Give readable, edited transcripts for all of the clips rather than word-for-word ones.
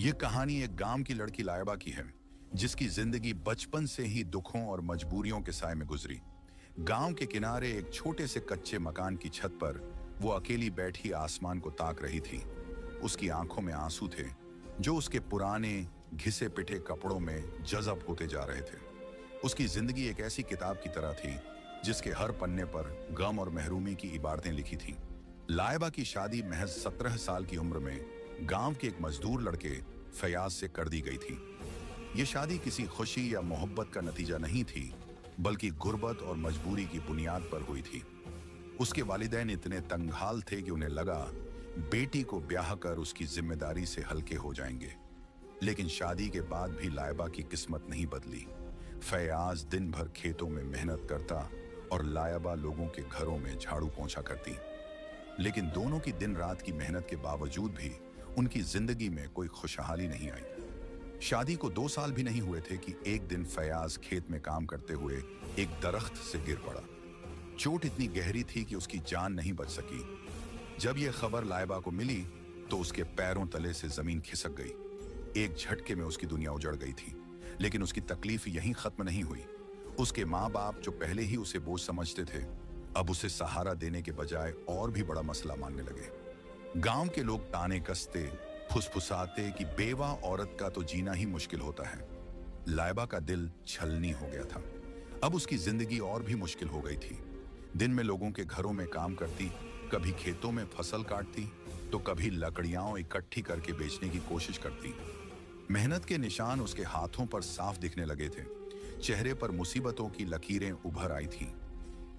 ये कहानी एक गांव की लड़की लायबा की है, जिसकी जिंदगी बचपन से ही दुखों और मजबूरियों के साए में गुजरी। गांव के किनारे एक छोटे से कच्चे मकान की छत पर वो अकेली बैठी आसमान को ताक रही थी। उसकी आंखों में आंसू थे, जो उसके पुराने घिसे पिटे कपड़ों में जज़ब होते जा रहे थे। उसकी जिंदगी एक ऐसी किताब की तरह थी, जिसके हर पन्ने पर गम और महरूमी की इबारतें लिखी थीं। लायबा की शादी महज 17 साल की उम्र में गांव के एक मजदूर लड़के फयाज से कर दी गई थी। ये शादी किसी खुशी या मोहब्बत का नतीजा नहीं थी, बल्कि गुर्बत और मजबूरी की बुनियाद पर हुई थी। उसके वालिदैन इतने तंगहाल थे कि उन्हें लगा बेटी को ब्याह कर उसकी जिम्मेदारी से हल्के हो जाएंगे। लेकिन शादी के बाद भी लायबा की किस्मत नहीं बदली। फयाज दिन भर खेतों में मेहनत करता और लायबा लोगों के घरों में झाड़ू पोंछा करती। लेकिन दोनों की दिन रात की मेहनत के बावजूद भी उनकी जिंदगी में कोई खुशहाली नहीं आई। शादी को 2 साल भी नहीं हुए थे कि एक दिन फयाज खेत में काम करते हुए एक दरख्त से गिर पड़ा। चोट इतनी गहरी थी कि उसकी जान नहीं बच सकी। जब यह खबर लायबा को मिली तो उसके पैरों तले से जमीन खिसक गई। एक झटके में उसकी दुनिया उजड़ गई थी। लेकिन उसकी तकलीफ यहीं खत्म नहीं हुई। उसके माँ बाप, जो पहले ही उसे बोझ समझते थे, अब उसे सहारा देने के बजाय और भी बड़ा मसला मानने लगे। गांव के लोग ताने कसते, फुसफुसाते कि बेवा औरत का तो जीना ही मुश्किल होता है। लायबा का दिल छलनी हो गया था। अब उसकी जिंदगी और भी मुश्किल हो गई थी। दिन में लोगों के घरों में काम करती, कभी खेतों में फसल काटती, तो कभी लकड़ियां इकट्ठी करके बेचने की कोशिश करती। मेहनत के निशान उसके हाथों पर साफ दिखने लगे थे। चेहरे पर मुसीबतों की लकीरें उभर आई थीं।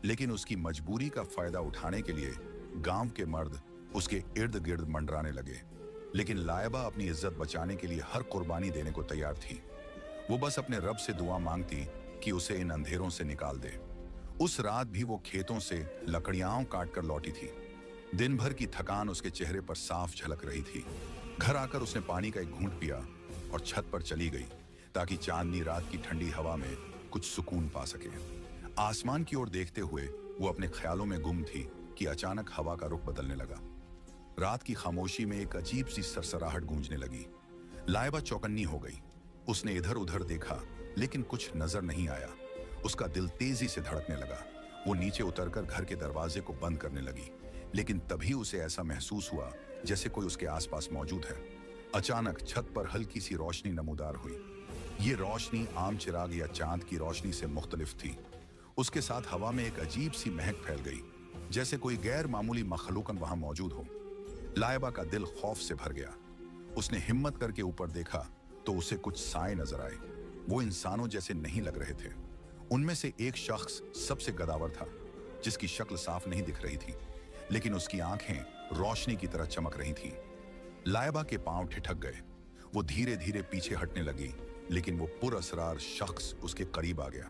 लेकिन उसकी मजबूरी का फायदा उठाने के लिए गांव के मर्द उसके इर्द गिर्द मंडराने लगे। लेकिन लायबा अपनी इज्जत बचाने के लिए हर कुर्बानी देने को तैयार थी। वो बस अपने रब से दुआ मांगती कि उसे इन अंधेरों से निकाल दे। उस रात भी वो खेतों से लकड़ियां काट कर लौटी थी। दिन भर की थकान उसके चेहरे पर साफ झलक रही थी। घर आकर उसने पानी का एक घूंट पिया और छत पर चली गई, ताकि चांदनी रात की ठंडी हवा में कुछ सुकून पा सके। आसमान की ओर देखते हुए वो अपने ख्यालों में गुम थी कि अचानक हवा का रुख बदलने लगा। रात की खामोशी में एक अजीब सी सरसराहट गूंजने लगी। लायबा चौकन्नी हो गई। उसने इधर उधर देखा, लेकिन कुछ नजर नहीं आया। उसका दिल तेजी से धड़कने लगा। वो नीचे उतरकर घर के दरवाजे को बंद करने लगी। लेकिन तभी उसे ऐसा महसूस हुआ जैसे कोई उसके आसपास मौजूद है। अचानक छत पर हल्की सी रोशनी नमूदार हुई। ये रोशनी आम चिराग या चांद की रोशनी से मुख्तलिफ थी। उसके साथ हवा में एक अजीब सी महक फैल गई, जैसे कोई गैर मामूली मखलूकन वहां मौजूद हो। लायबा का दिल खौफ से भर गया। उसने हिम्मत करके ऊपर देखा तो उसे कुछ साए नजर आए। वो इंसानों जैसे नहीं लग रहे थे। उनमें से एक शख्स सबसे गदावर था, जिसकी शक्ल साफ नहीं दिख रही थी, लेकिन उसकी आंखें रोशनी की तरह चमक रही थीं। लायबा के पांव ठिठक गए। वो धीरे धीरे पीछे हटने लगी, लेकिन वो पुरअसरार शख्स उसके करीब आ गया।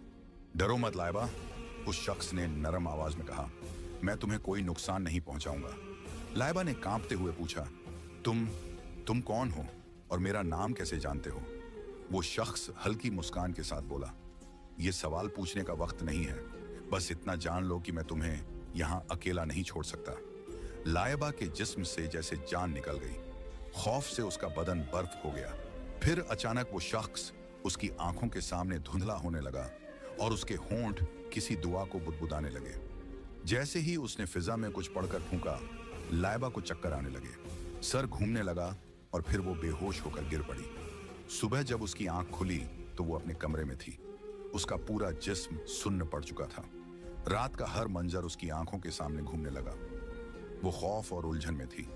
डरो मत लायबा, उस शख्स ने नरम आवाज में कहा। मैं तुम्हें कोई नुकसान नहीं पहुंचाऊंगा। लायबा ने कांपते हुए पूछा, तुम कौन हो और मेरा नाम कैसे जानते हो? वो शख्स हल्की मुस्कान के साथ बोला, यह सवाल पूछने का वक्त नहीं है। बस इतना जान लो कि मैं तुम्हें यहां अकेला नहीं छोड़ सकता। लायबा के जिस्म से जैसे जान निकल गई। खौफ से उसका बदन बर्फ हो गया। फिर अचानक वो शख्स उसकी आंखों के सामने धुंधला होने लगा और उसके होंठ किसी दुआ को बुदबुदाने लगे। जैसे ही उसने फिजा में कुछ पढ़कर फूंका, लायबा को चक्कर आने लगे, सर घूमने लगा और फिर वो बेहोश होकर गिर पड़ी। सुबह जब उसकी आंख खुली तो वो अपने कमरे में थी। उसका पूरा जिस्म सुन्न पड़ चुका था। रात का हर मंजर उसकी आंखों के सामने घूमने लगा। वो खौफ और उलझन में थी।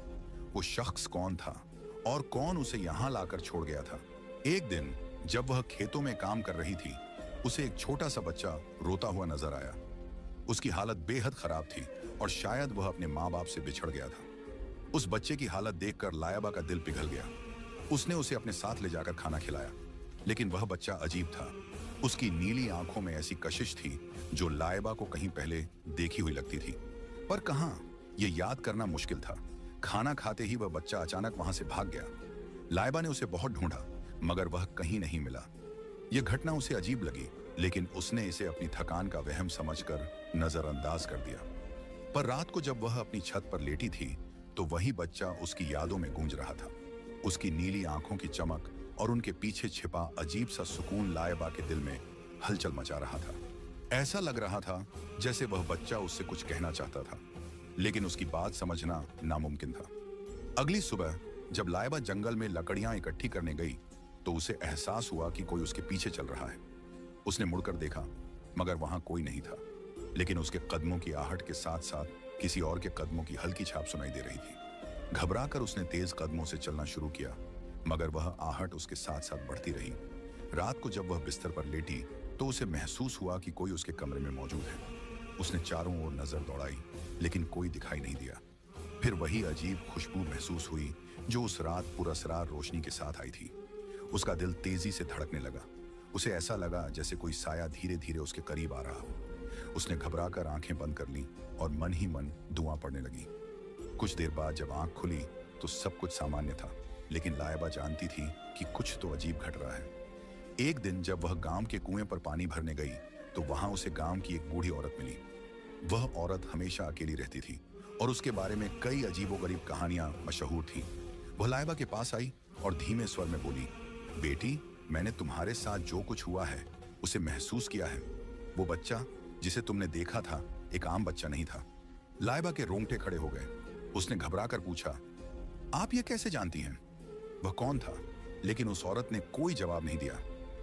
वो शख्स कौन था और कौन उसे यहां लाकर छोड़ गया था? एक दिन जब वह खेतों में काम कर रही थी, उसे एक छोटा सा बच्चा रोता हुआ नजर आया। उसकी हालत बेहद खराब थी और शायद वह अपने माँ बाप से बिछड़ गया था। उस बच्चे की हालत देखकर लायबा का दिल पिघल गया। उसने उसे अपने साथ ले जाकर खाना खिलाया। लेकिन वह बच्चा अजीब था। उसकी नीली आंखों में ऐसी कशिश थी जो लायबा को कहीं पहले देखी हुई लगती थी, पर कहां, यह याद करना मुश्किल था। खाना खाते ही वह बच्चा अचानक वहां से भाग गया। लायबा ने उसे बहुत ढूंढा, मगर वह कहीं नहीं मिला। यह घटना उसे अजीब लगी, लेकिन उसने इसे अपनी थकान का वहम समझकर नजरअंदाज कर दिया। पर रात को जब वह अपनी छत पर लेटी थी, तो वही बच्चा उसकी यादों में गूंज रहा था। उसकी नीली आंखों की चमक और उनके पीछे छिपा अजीब सा सुकून लायबा के दिल में हलचल मचा रहा था। ऐसा लग रहा था जैसे वह बच्चा उससे कुछ कहना चाहता था, लेकिन उसकी बात समझना नामुमकिन था। अगली सुबह जब लायबा जंगल में लकड़ियां इकट्ठी करने गई तो उसे एहसास हुआ कि कोई उसके पीछे चल रहा है। उसने मुड़कर देखा, मगर वहां कोई नहीं था, लेकिन उसके कदमों की आहट के साथ साथ किसी और के कदमों की हल्की छाप सुनाई दे रही थी। घबराकर उसने तेज कदमों से चलना शुरू किया, मगर वह आहट उसके साथ साथ बढ़ती रही। रात को जब वह बिस्तर पर लेटी तो उसे महसूस हुआ कि कोई उसके कमरे में मौजूद है। उसने चारों ओर नजर दौड़ाई, लेकिन कोई दिखाई नहीं दिया। फिर वही अजीब खुशबू महसूस हुई जो उस रात पुरस्रार रोशनी के साथ आई थी। उसका दिल तेजी से धड़कने लगा। उसे ऐसा लगा जैसे कोई साया धीरे धीरे उसके करीब आ रहा हो। उसने घबराकर आंखें बंद कर लीं और मन ही मन दुआ पड़ने लगी। कुछ देर बाद जब आंख खुली तो सब कुछ सामान्य था, लेकिन लायबा जानती थी कि कुछ तो अजीब घट रहा है। एक दिन जब वह गांव के कुएं पर पानी भरने गई तो वहां उसे गांव की एक बूढ़ी औरत मिली। वह औरत हमेशा अकेली रहती थी और उसके बारे में कई अजीबोगरीब कहानियां मशहूर थीं। वह लायबा के पास आई और धीमे स्वर में बोली, बेटी, मैंने तुम्हारे साथ जो कुछ हुआ है उसे महसूस किया है। वो बच्चा जिसे तुमने देखा था एक आम बच्चा नहीं था। लायबा के रोंगटे खड़े हो गए। उसने घबराकर पूछा, आप ये कैसे जानती हैं? वह कौन था? लेकिन उस औरत ने कोई जवाब नहीं दिया।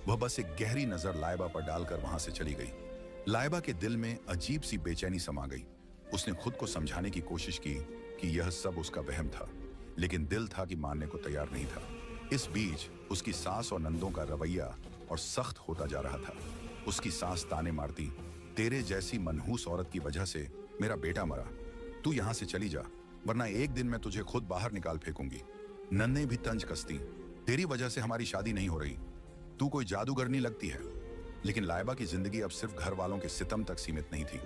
वह बस एक गहरी नजर लायबा पर डालकर वहां से चली गई। लायबा के दिल में अजीब सी बेचैनी समा गई। उसने खुद को समझाने की कोशिश की कि यह सब उसका वहम था, लेकिन दिल था कि मानने को तैयार नहीं था। इस बीच उसकी सास और नंदों का रवैया और सख्त होता जा रहा था। उसकी सास ताने मारती, तेरे जैसी मनहूस औरत की वजह से मेरा बेटा मरा। तू यहां से चली जा, वरना एक दिन मैं तुझे खुद बाहर निकाल फेंकूंगी। नन्ने भी तंज कसती, तेरी वजह से हमारी शादी नहीं हो रही। तू कोई जादूगरनी लगती है। लेकिन लायबा की जिंदगी अब सिर्फ घर वालों के सितम तक सीमित नहीं थी।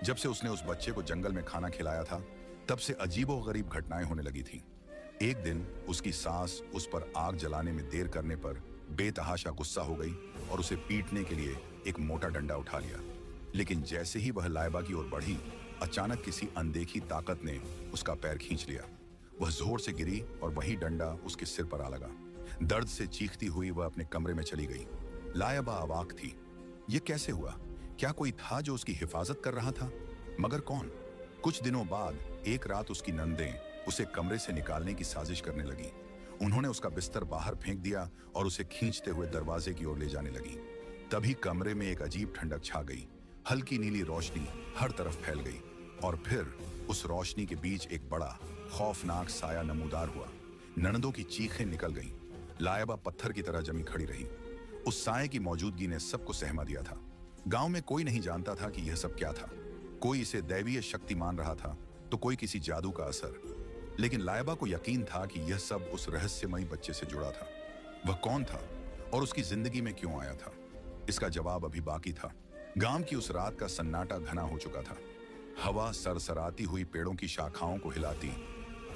जब से उसने उस बच्चे को जंगल में खाना खिलाया था, तब से अजीबोगरीब घटनाएं होने लगी थीं। एक दिन उसकी सास उस पर आग जलाने में देर करने पर बेतहाशा गुस्सा हो गई और उसे पीटने के लिए एक मोटा डंडा उठा लिया। लेकिन जैसे ही वह लायबा की ओर बढ़ी, अचानक किसी अनदेखी ताकत ने उसका पैर खींच लिया। वह जोर से गिरी और वही डंडा उसके सिर पर आ लगा। दर्द से चीखती हुई वह अपने कमरे में चली गई। लायबा अवाक थी। यह कैसे हुआ? क्या कोई था जो उसकी हिफाजत कर रहा था? मगर कौन? कुछ दिनों बाद एक रात उसकी नंदें उसे कमरे से निकालने की साजिश करने लगी। उन्होंने उसका बिस्तर बाहर फेंक दिया और उसे खींचते हुए दरवाजे की ओर ले जाने लगी। तभी कमरे में एक अजीब ठंडक छा गई। हल्की नीली रोशनी हर तरफ फैल गई और फिर उस रोशनी के बीच एक बड़ा खौफनाक साया नमूदार हुआ। ननदों की चीखें निकल गईं। लायबा पत्थर की तरह जमी खड़ी रही। उस साये की मौजूदगी ने सबको सहमा दिया था। गांव में कोई नहीं जानता था कि यह सब क्या था। कोई इसे दैवीय शक्ति मान रहा था तो कोई किसी जादू का असर। लेकिन लायबा को यकीन था कि यह सब उस रहस्यमयी बच्चे से जुड़ा था। वह कौन था और उसकी जिंदगी में क्यों आया था? इसका जवाब अभी बाकी था। गांव की उस रात का सन्नाटा घना हो चुका था। हवा सरसराती हुई पेड़ों की शाखाओं को हिलाती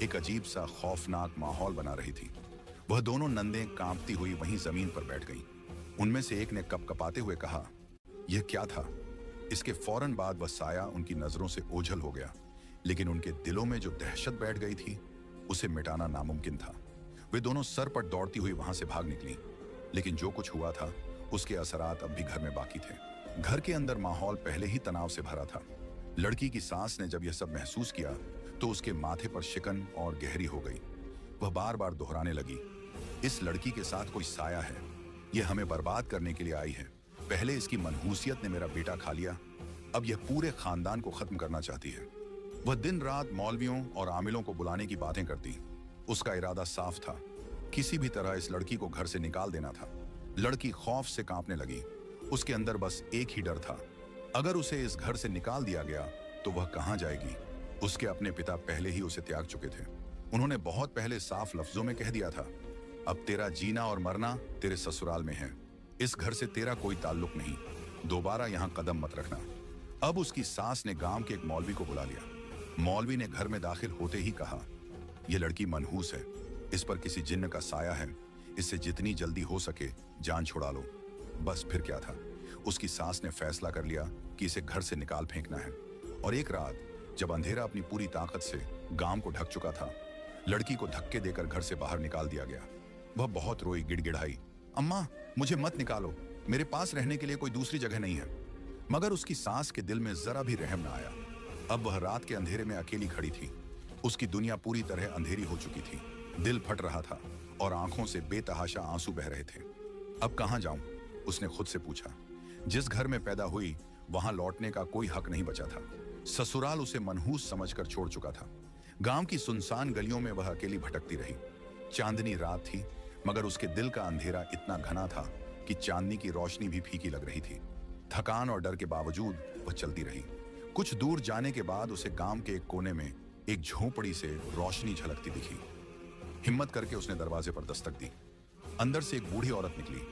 एक अजीब सा खौफनाक माहौल बना रही थी। वह दोनों नंदें कांपती हुई वहीं जमीन पर बैठ गईं। उनमें से एक ने कपकपाते हुए कहा, यह क्या था? इसके फौरन बाद वह साया उनकी नजरों से ओझल हो गया, लेकिन उनके दिलों में जो दहशत बैठ गई थी उसे मिटाना नामुमकिन था। वे दोनों सरपट दौड़ती हुई वहां से भाग निकली, लेकिन जो कुछ हुआ था उसके असरात अब भी घर में बाकी थे। घर के अंदर माहौल पहले ही तनाव से भरा था। लड़की की सास ने जब यह सब महसूस किया तो उसके माथे पर शिकन और गहरी हो गई। वह बार बार दोहराने लगी, इस लड़की के साथ कोई साया है। यह हमें बर्बाद करने के लिए आई है। पहले इसकी मनहूसियत ने मेरा बेटा खा लिया, अब यह पूरे खानदान को खत्म करना चाहती है। वह दिन रात मौलवियों और आमिलों को बुलाने की बातें करती। उसका इरादा साफ था, किसी भी तरह इस लड़की को घर से निकाल देना था। लड़की खौफ से कांपने लगी। उसके अंदर बस एक ही डर था, अगर उसे इस घर से निकाल दिया गया तो वह कहां जाएगी? उसके अपने पिता पहले ही उसे त्याग चुके थे। उन्होंने बहुत पहले साफ लफ्जों में कह दिया था, अब तेरा जीना और मरना तेरे ससुराल में है। इस घर से तेरा कोई ताल्लुक नहीं, दोबारा यहां कदम मत रखना। अब उसकी सास ने गांव के एक मौलवी को बुला लिया। मौलवी ने घर में दाखिल होते ही कहा, यह लड़की मनहूस है, इस पर किसी जिन्न का साया है, इससे जितनी जल्दी हो सके जान छुड़ा लो। बस फिर क्या था, उसकी सास ने फैसला कर लिया कि इसे घर से निकाल फेंकना है। और एक रात जब अंधेरा अपनी पूरी ताकत से गांव को ढक चुका था, लड़की को धक्के देकर घर से बाहर निकाल दिया गया। वह बहुत रोई, गिड़गिड़ाई, अम्मा मुझे मत निकालो, मेरे पास रहने के लिए कोई दूसरी जगह नहीं है। मगर उसकी सास के दिल में जरा भी रहम न आया। अब वह रात के अंधेरे में अकेली खड़ी थी। उसकी दुनिया पूरी तरह अंधेरी हो चुकी थी। दिल फट रहा था और आंखों से बेतहाशा आंसू बह रहे थे। अब कहां जाऊं? उसने खुद से पूछा। जिस घर में पैदा हुई वहां लौटने का कोई हक नहीं बचा था। ससुराल उसे मनहूस समझकर छोड़ चुका था। गांव की सुनसान गलियों में वह अकेली भटकती रही। चांदनी रात थी, मगर उसके दिल का अंधेरा इतना घना था कि चांदनी की रोशनी भी फीकी लग रही थी। थकान और डर के बावजूद वह चलती रही। कुछ दूर जाने के बाद उसे गांव के एक कोने में एक झोपड़ी से रोशनी झलकती दिखी। हिम्मत करके उसने दरवाजे पर दस्तक दी। अंदर से एक बूढ़ी औरत निकली।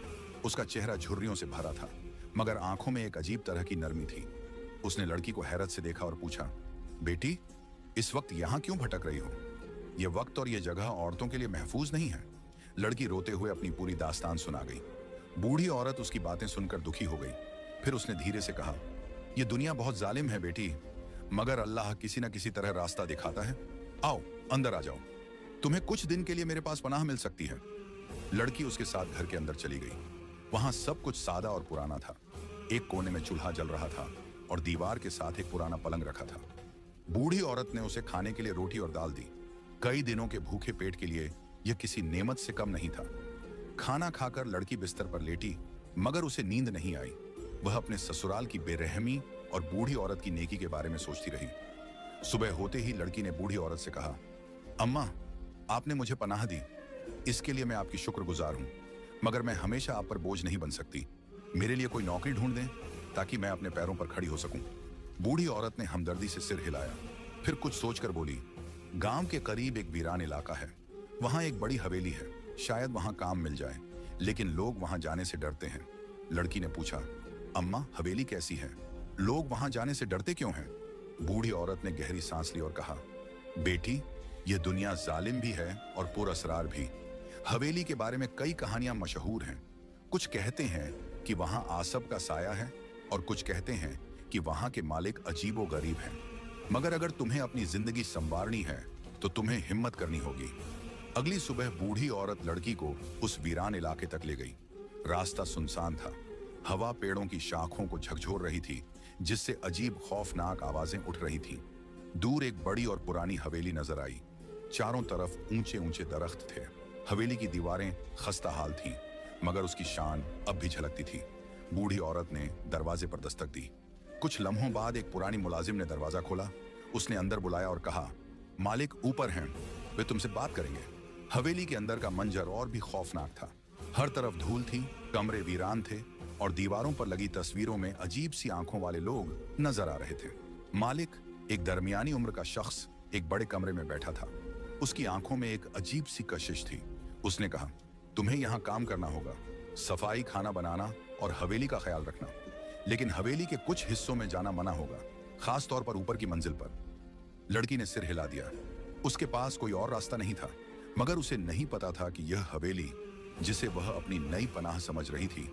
उसका चेहरा झुर्रियों से भरा था, मगर आंखों में एक अजीब तरह की नरमी थी। उसने लड़की को हैरत से देखा और पूछा, बेटी, इस वक्त यहाँ क्यों भटक रही हो? यह वक्त और यह जगह औरतों के लिए महफूज नहीं है। लड़की रोते हुए अपनी पूरी दास्तान सुना गई। बूढ़ी औरत उसकी बातें सुनकर दुखी हो गई। फिर उसने धीरे से कहा, यह दुनिया बहुत जालिम है बेटी, मगर अल्लाह किसी न किसी तरह रास्ता दिखाता है। आओ अंदर आ जाओ, तुम्हें कुछ दिन के लिए मेरे पास पनाह मिल सकती है। लड़की उसके साथ घर के अंदर चली गई। वहां सब कुछ सादा और पुराना था। एक कोने में चूल्हा जल रहा था और दीवार के साथ एक पुराना पलंग रखा था। बूढ़ी औरत ने उसे खाने के लिए रोटी और दाल दी। कई दिनों के भूखे पेट के लिए यह किसी नेमत से कम नहीं था। खाना खाकर लड़की बिस्तर पर लेटी, मगर उसे नींद नहीं आई। वह अपने ससुराल की बेरहमी और बूढ़ी औरत की नेकी के बारे में सोचती रही। सुबह होते ही लड़की ने बूढ़ी औरत से कहा, अम्मा, आपने मुझे पनाह दी, इसके लिए मैं आपकी शुक्रगुजार हूं, मगर मैं हमेशा आप पर बोझ नहीं बन सकती। मेरे लिए कोई नौकरी ढूंढ दें ताकि मैं अपने पैरों पर खड़ी हो सकूं। बूढ़ी औरत ने हमदर्दी से सिर हिलाया, फिर कुछ सोचकर बोली, गांव के करीब एक वीरान इलाका है। वहां एक बड़ी हवेली है, शायद वहां काम मिल जाए, लेकिन लोग वहां जाने से डरते हैं। लड़की ने पूछा, अम्मा, हवेली कैसी है? लोग वहां जाने से डरते क्यों हैं? बूढ़ी औरत ने गहरी सांस ली और कहा, बेटी, यह दुनिया जालिम भी है और पुरअसरार भी। हवेली के बारे में कई कहानियां मशहूर हैं। कुछ कहते हैं कि वहां आसब का साया है और कुछ कहते हैं कि वहां के मालिक अजीबो गरीब हैं। मगर अगर तुम्हें अपनी जिंदगी संवारनी है तो तुम्हें हिम्मत करनी होगी। अगली सुबह बूढ़ी औरत लड़की को उस वीरान इलाके तक ले गई। रास्ता सुनसान था। हवा पेड़ों की शाखों को झकझोर रही थी, जिससे अजीब खौफनाक आवाजें उठ रही थीं। दूर एक बड़ी और पुरानी हवेली नजर आई। चारों तरफ ऊंचे ऊंचे दरख्त थे। हवेली की दीवारें खस्ता हाल थीं, मगर उसकी शान अब भी झलकती थी। बूढ़ी औरत ने दरवाजे पर दस्तक दी। कुछ लम्हों बाद एक पुरानी मुलाजिम ने दरवाजा खोला। उसने अंदर बुलाया और कहा, मालिक ऊपर हैं, वे तुमसे बात करेंगे। हवेली के अंदर का मंजर और भी खौफनाक था। हर तरफ धूल थी, कमरे वीरान थे और दीवारों पर लगी तस्वीरों में अजीब सी आंखों वाले लोग नजर आ रहे थे। मालिक, एक दरमियानी उम्र का शख्स, एक बड़े कमरे में बैठा था। उसकी आंखों में एक अजीब सी कशिश थी। उसने कहा, तुम्हें यहाँ काम करना होगा, सफाई, खाना बनाना और हवेली का ख्याल रखना। लेकिन हवेली के कुछ हिस्सों में जाना मना होगा, खास तौर पर ऊपर की मंजिल पर। लड़की ने सिर हिला दिया। उसके पास कोई और रास्ता नहीं था, मगर उसे नहीं पता था कि यह हवेली, जिसे वह अपनी नई पनाह समझ रही थी,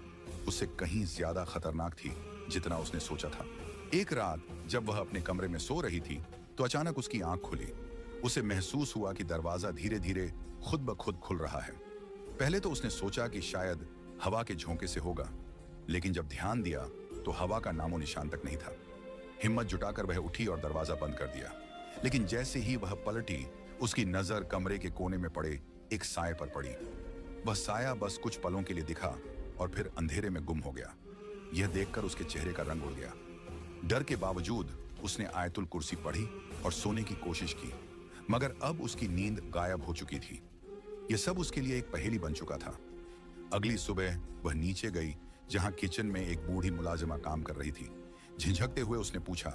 उससे कहीं ज्यादा खतरनाक थी जितना उसने सोचा था। एक रात जब वह अपने कमरे में सो रही थी तो अचानक उसकी आंख खुली। उसे महसूस हुआ कि दरवाजा धीरे धीरे खुद ब खुद खुल रहा है। पहले तो उसने सोचा कि शायद हवा के झोंके से होगा, लेकिन जब ध्यान दिया तो हवा का नामो निशान तक नहीं था। हिम्मत जुटाकर वह उठी और दरवाजा बंद कर दिया। लेकिन जैसे ही वह पलटी, उसकी नजर कमरे के कोने में पड़े एक साए पर पड़ी। वह साया बस कुछ पलों के लिए दिखा और फिर अंधेरे में गुम हो गया। यह देखकर उसके चेहरे का रंग उड़ गया। डर के बावजूद उसने आयतुल कुर्सी पढ़ी और सोने की कोशिश की, मगर अब उसकी नींद गायब हो चुकी थी। यह सब उसके लिए एक पहेली बन चुका था। अगली सुबह वह नीचे गई, जहां किचन में एक बूढ़ी मुलाजिमा काम कर रही थी। झिझकते हुए उसने पूछा,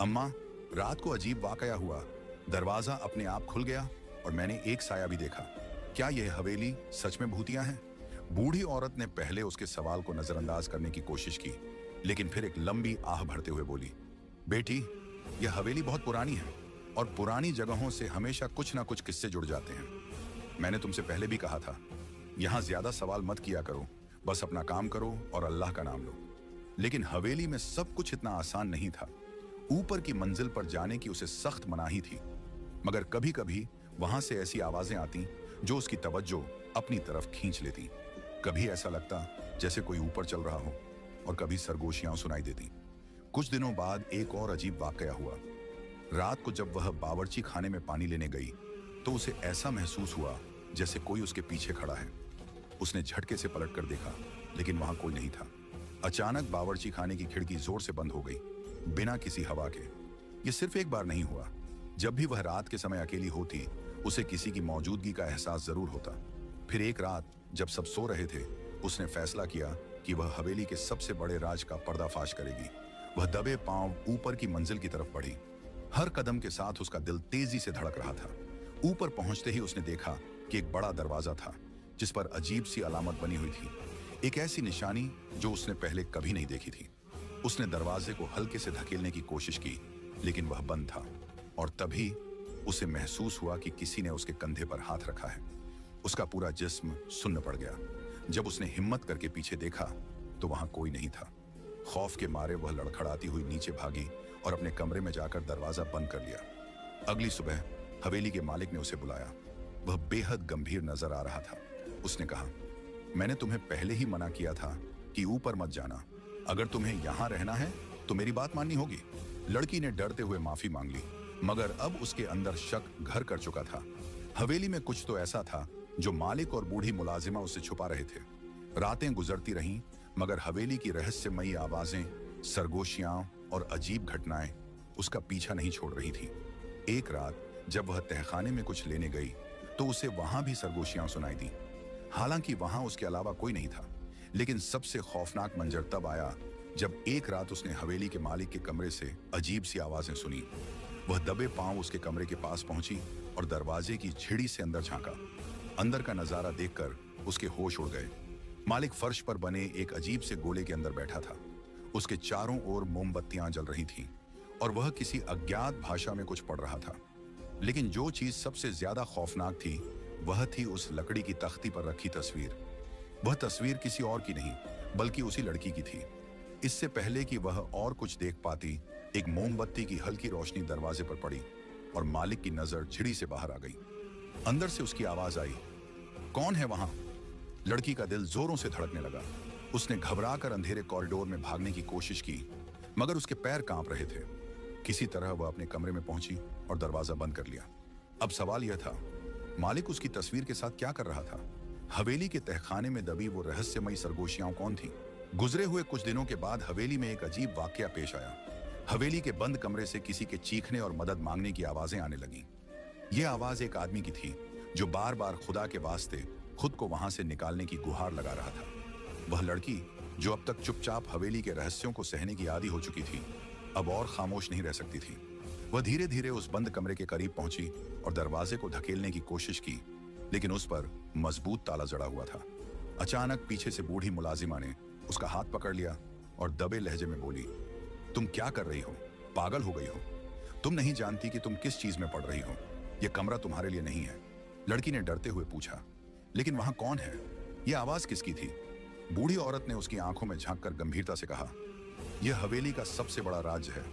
अम्मा, रात को अजीब वाकया हुआ। दरवाजा अपने आप खुल गया और मैंने एक साया भी देखा। क्या यह हवेली सच में भूतिया है? बूढ़ी औरत ने पहले उसके सवाल को नजरअंदाज करने की कोशिश की, लेकिन फिर एक लंबी आह भरते हुए बोली, बेटी, यह हवेली बहुत पुरानी है और पुरानी जगहों से हमेशा कुछ ना कुछ किस्से जुड़ जाते हैं। मैंने तुमसे पहले भी कहा था, यहां ज्यादा सवाल मत किया करो, बस अपना काम करो और अल्लाह का नाम लो। लेकिन हवेली में सब कुछ इतना आसान नहीं था। ऊपर की मंजिल पर जाने की उसे सख्त मनाही थी, मगर कभी कभी वहां से ऐसी आवाजें आती जो उसकी तवज्जो अपनी तरफ खींच लेती। कभी ऐसा लगता जैसे कोई ऊपर चल रहा हो और कभी सरगोशियां सुनाई देती। कुछ दिनों बाद एक और अजीब वाकया हुआ। रात को जब वह बावर्ची खाने में पानी लेने गई तो उसे ऐसा महसूस हुआ जैसे कोई उसके पीछे खड़ा है। उसने झटके से पलट कर देखा, लेकिन वहां कोई नहीं था। अचानक बावर्ची खाने की खिड़की जोर से बंद हो गई, बिना किसी हवा के। यह सिर्फ एक बार नहीं हुआ। जब भी वह रात के समय अकेली होती, उसे किसी की मौजूदगी का एहसास जरूर होता। फिर एक रात जब सब सो रहे थे, उसने फैसला किया कि वह हवेली के सबसे बड़े राज का पर्दाफाश करेगी। वह दबे पांव ऊपर की मंजिल की तरफ बढ़ी। हर कदम के साथ उसका दिल तेजी से धड़क रहा था। ऊपर पहुंचते ही उसने देखा कि एक बड़ा दरवाजा था जिस पर अजीब सी अलामत बनी हुई थी, एक ऐसी निशानी जो उसने पहले कभी नहीं देखी थी। उसने दरवाजे को हल्के से धकेलने की कोशिश की, लेकिन वह बंद था। और तभी उसे महसूस हुआ कि किसी ने उसके कंधे पर हाथ रखा है। उसका पूरा जिस्म सुन्न पड़ गया। जब उसने हिम्मत करके पीछे देखा तो वहां कोई नहीं था। खौफ के मारे वह लड़खड़ाती हुई नीचे भागी और अपने कमरे में जाकर दरवाजा बंद कर लिया। अगली सुबह हवेली के मालिक ने उसे बुलाया। वह बेहद गंभीर नजर आ रहा था। उसने कहा, मैंने तुम्हें पहले ही मना किया था कि ऊपर मत जाना। अगर तुम्हें यहां रहना है तो मेरी बात माननी होगी। लड़की ने डरते हुए माफी मांग ली, मगर अब उसके अंदर शक घर कर चुका था। हवेली में कुछ तो ऐसा था जो मालिक और बूढ़ी मुलाजिमा उससे छुपा रहे थे। रातें गुजरती रहीं, मगर हवेली की रहस्यमयी आवाजें, सरगोशियां और अजीब घटनाएं उसका पीछा नहीं छोड़ रही थी। एक रात जब वह तहखाने में कुछ लेने गई तो उसे वहां भी सरगोशियां सुनाई दी। हालांकि वहां उसके अलावा कोई नहीं था। लेकिन सबसे खौफनाक मंजर तब आया जब एक रात उसने हवेली के मालिक के कमरे से अजीब सी आवाजें सुनी। वह दबे पांव उसके कमरे के पास पहुंची और दरवाजे की झिड़ी से अंदर झांका। अंदर का नजारा देखकर उसके होश उड़ गए। मालिक फर्श पर बने एक अजीब से गोले के अंदर बैठा था। उसके चारों ओर मोमबत्तियां जल रही थीं और वह किसी अज्ञात भाषा में कुछ पढ़ रहा था। लेकिन जो चीज सबसे ज्यादा खौफनाक थी वह थी उस लकड़ी की तख्ती पर रखी तस्वीर। वह तस्वीर किसी और की नहीं बल्कि उसी लड़की की थी। इससे पहले कि वह और कुछ देख पाती, एक मोमबत्ती की हल्की रोशनी दरवाजे पर पड़ी और मालिक की नजर झिड़ी से बाहर आ गई। अंदर से उसकी आवाज आई, कौन है वहां? लड़की का दिल जोरों से धड़कने लगा। उसने घबराकर अंधेरे कॉरिडोर में भागने की कोशिश की, मगर उसके पैर कांप रहे थे। किसी तरह वह अपने कमरे में पहुंची और दरवाजा बंद कर लिया। अब सवाल यह था, मालिक उसकी तस्वीर के साथ क्या कर रहा था? हवेली के तहखाने में दबी वो रहस्यमयी सरगोशियां कौन थी? गुजरे हुए कुछ दिनों के बाद हवेली में एक अजीब वाकया पेश आया। हवेली के बंद कमरे से किसी के चीखने और मदद मांगने की आवाजें आने लगीं। यह आवाज एक आदमी की थी जो बार बार खुदा के वास्ते खुद को वहां से निकालने की गुहार लगा रहा था। वह लड़की जो अब तक चुपचाप हवेली के रहस्यों को सहने की आदी हो चुकी थी, अब और खामोश नहीं रह सकती थी। वह धीरे धीरे उस बंद कमरे के करीब पहुंची और दरवाजे को धकेलने की कोशिश की, लेकिन उस पर मजबूत ताला जड़ा हुआ था। अचानक पीछे से बूढ़ी मुलाजिमा ने उसका हाथ पकड़ लिया और दबे लहजे में बोली, तुम क्या कर रही हो? पागल हो गई हो? तुम नहीं जानती कि तुम किस चीज में पड़ रही हो? यह कमरा तुम्हारे लिए नहीं है। लड़की ने डरते हुए पूछा, लेकिन वहां कौन है? यह आवाज किसकी थी? बूढ़ी औरत ने उसकी आंखों में झांककर गंभीरता से कहा, यह हवेली का सबसे बड़ा राज्य है।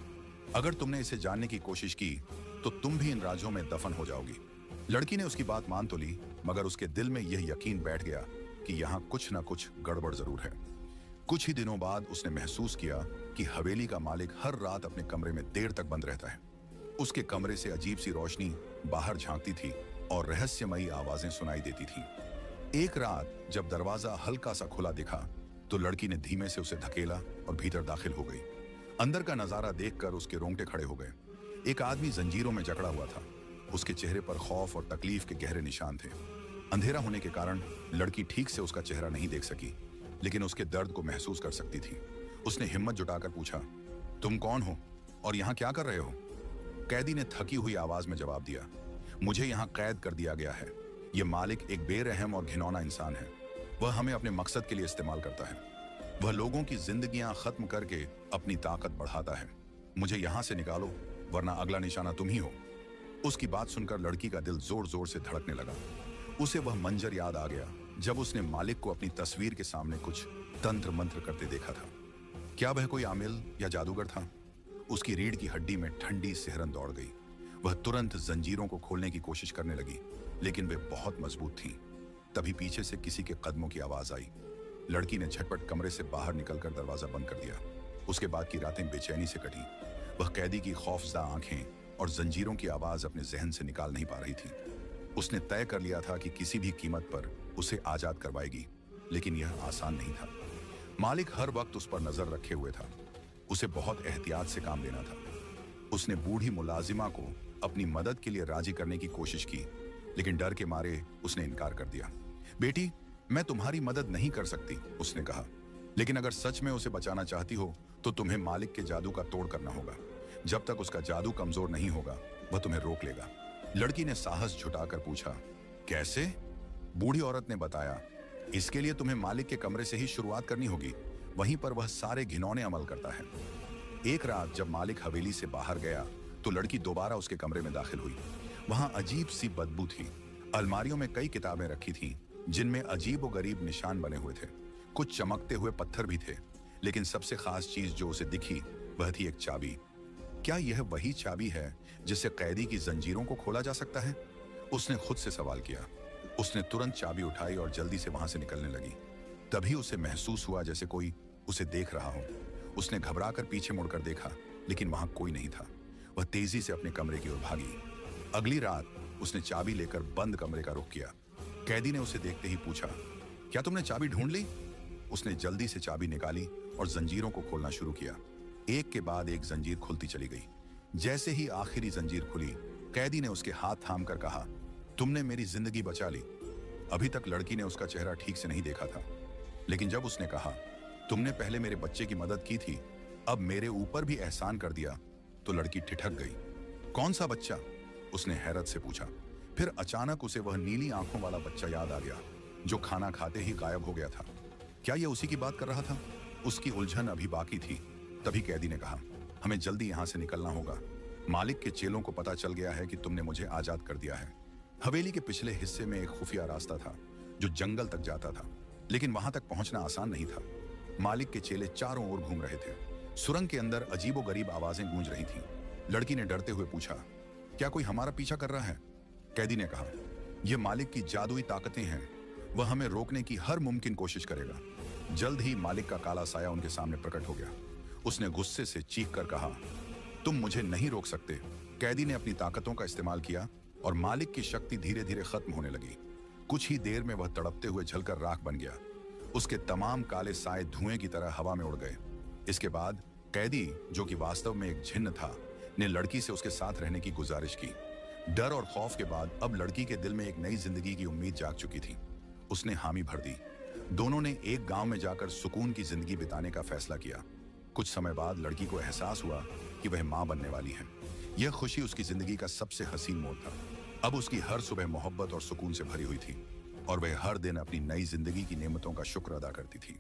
अगर तुमने इसे जानने की कोशिश की तो तुम भी इन राज्यों में दफन हो जाओगी। लड़की ने उसकी बात मान तो ली, मगर उसके दिल में यह यकीन बैठ गया कि यहाँ कुछ न कुछ गड़बड़ जरूर है। कुछ ही दिनों बाद उसने महसूस किया कि हवेली का मालिक हर रात अपने कमरे में देर तक बंद रहता है। उसके कमरे से अजीब सी रोशनी बाहर झांकती थी और रहस्यमयी आवाजें सुनाई देती थीं। एक रात जब दरवाजा हल्का सा खुला दिखा तो लड़की ने धीमे से उसे धकेला और भीतर दाखिल हो गई। अंदर का नजारा देखकर उसके रोंगटे खड़े हो गए। एक आदमी जंजीरों में जकड़ा हुआ था। उसके चेहरे पर खौफ और तकलीफ के गहरे निशान थे। अंधेरा होने के कारण लड़की ठीक से उसका चेहरा नहीं देख सकी, लेकिन उसके दर्द को महसूस कर सकती थी। उसने हिम्मत जुटाकर पूछा, तुम कौन हो और यहाँ क्या कर रहे हो? कैदी ने थकी हुई आवाज में जवाब दिया, मुझे यहाँ कैद कर दिया गया है। यह मालिक एक बेरहम और घिनौना इंसान है। वह हमें अपने मकसद के लिए इस्तेमाल करता है। वह लोगों की जिंदगियां खत्म करके अपनी ताकत बढ़ाता है। मुझे यहाँ से निकालो, वरना अगला निशाना तुम ही हो। उसकी बात सुनकर लड़की का दिल जोर जोर से धड़कने लगा। उसे वह मंजर याद आ गया जब उसने मालिक को अपनी तस्वीर के सामने कुछ तंत्र मंत्र करते देखा था। क्या वह कोई आमिल या जादूगर था? उसकी रीढ़ की हड्डी में ठंडी सिहरन दौड़ गई। वह तुरंत जंजीरों को खोलने की कोशिश करने लगी, लेकिन वे बहुत मजबूत थीं। तभी पीछे से किसी के कदमों की आवाज आई। लड़की ने झटपट कमरे से बाहर निकलकर दरवाजा बंद कर दिया। उसके बाद की रातें बेचैनी से कटी। वह कैदी की खौफजदा आंखें और जंजीरों की आवाज अपने जहन से निकाल नहीं पा रही थी। उसने तय कर लिया था कि किसी भी कीमत पर उसे आजाद करवाएगी, लेकिन यह आसान नहीं था। मालिक हर वक्त उस पर नजर रखे हुए था। उसे बहुत एहतियात से काम लेना था। उसने बूढ़ी मुलाजिमा को अपनी मदद के लिए राजी करने की कोशिश की, लेकिन डर के मारे उसने इनकार कर दिया। बेटी, मैं तुम्हारी मदद नहीं कर सकती, उसने कहा, लेकिन अगर सच में उसे बचाना चाहती हो तो तुम्हें मालिक के जादू का तोड़ करना होगा। जब तक उसका जादू कमजोर नहीं होगा, वह तुम्हें रोक लेगा। लड़की ने साहस जुटाकर पूछा, कैसे? बूढ़ी औरत ने बताया, इसके लिए तुम्हें मालिक के कमरे से ही शुरुआत करनी होगी। वहीं पर वह सारे घिनौने अमल करता है। एक रात जब मालिक हवेली से बाहर गया तो लड़की दोबारा उसके कमरे में दाखिल हुई। वहां अजीब सी बदबू थी। अलमारियों में कई किताबें रखी थीं, जिनमें अजीब और गरीब निशान बने हुए थे। कुछ चमकते हुए पत्थर भी थे, लेकिन सबसे खास चीज जो उसे दिखी वह थी एक चाबी। क्या यह वही चाबी है जिससे कैदी की जंजीरों को खोला जा सकता है? उसने खुद से सवाल किया। उसने तुरंत चाबी उठाई और जल्दी से वहां से निकलने लगी। तभी उसे महसूस हुआ जैसे कोई उसे देख रहा हो। उसने घबराकर पीछे मुड़कर देखा, लेकिन वहां कोई नहीं था। वह तेजी से अपने कमरे की ओर भागी। अगली रात उसने चाबी लेकर बंद कमरे का रुख किया। कैदी ने उसे देखते ही पूछा, क्या तुमने चाबी ढूंढ ली? उसने जल्दी से चाबी निकाली और जंजीरों को खोलना शुरू किया। एक के बाद एक जंजीर खुलती चली गई। जैसे ही आखिरी जंजीर खुली, कैदी ने उसके हाथ थाम कर कहा, तुमने मेरी जिंदगी बचा ली। अभी तक लड़की ने उसका चेहरा ठीक से नहीं देखा था, लेकिन जब उसने कहा, तुमने पहले मेरे बच्चे की मदद की थी, अब मेरे ऊपर भी एहसान कर दिया, तो लड़की ठिठक गई। कौन सा बच्चा? उसने हैरत से पूछा। फिर अचानक उसे वह नीली आंखों वाला बच्चा याद आ गया, जो खाना खाते ही गायब हो गया था। क्या यह उसी की बात कर रहा था? उसकी उलझन अभी बाकी थी। तभी कैदी ने कहा, हमें जल्दी यहां से निकलना होगा। मालिक के चेलों को पता चल गया है कि तुमने मुझे आजाद कर दिया है। हवेली के पिछले हिस्से में एक खुफिया रास्ता था जो जंगल तक जाता था, लेकिन वहां तक पहुंचना आसान नहीं था। मालिक के चेले चारों ओर घूम रहे थे। सुरंग के अंदर अजीबोगरीब आवाजें गूंज रही थीं। लड़की ने डरते हुए पूछा, क्या कोई हमारा पीछा कर रहा है? कैदी ने कहा, यह मालिक की जादुई ताकतें हैं। वह हमें रोकने की हर मुमकिन कोशिश करेगा। जल्द ही मालिक का काला साया उनके सामने प्रकट हो गया। उसने गुस्से से चीख कर कहा, तुम मुझे नहीं रोक सकते। कैदी ने अपनी ताकतों का इस्तेमाल किया और मालिक की शक्ति धीरे धीरे खत्म होने लगी। कुछ ही देर में वह तड़पते हुए जलकर राख बन गया। उसके तमाम काले साए धुएं की तरह हवा में उड़ गए। इसके बाद कैदी, जो कि वास्तव में एक जिन्न था, ने लड़की से उसके साथ रहने की गुजारिश की। डर और खौफ के बाद अब लड़की के दिल में एक नई जिंदगी की उम्मीद जाग चुकी थी। उसने हामी भर दी। दोनों ने एक गांव में जाकर सुकून की जिंदगी बिताने का फैसला किया। कुछ समय बाद लड़की को एहसास हुआ कि वह मां बनने वाली है। यह खुशी उसकी जिंदगी का सबसे हसीन मोड़ था। अब उसकी हर सुबह मोहब्बत और सुकून से भरी हुई थी और वह हर दिन अपनी नई जिंदगी की नेमतों का शुक्र अदा करती थी।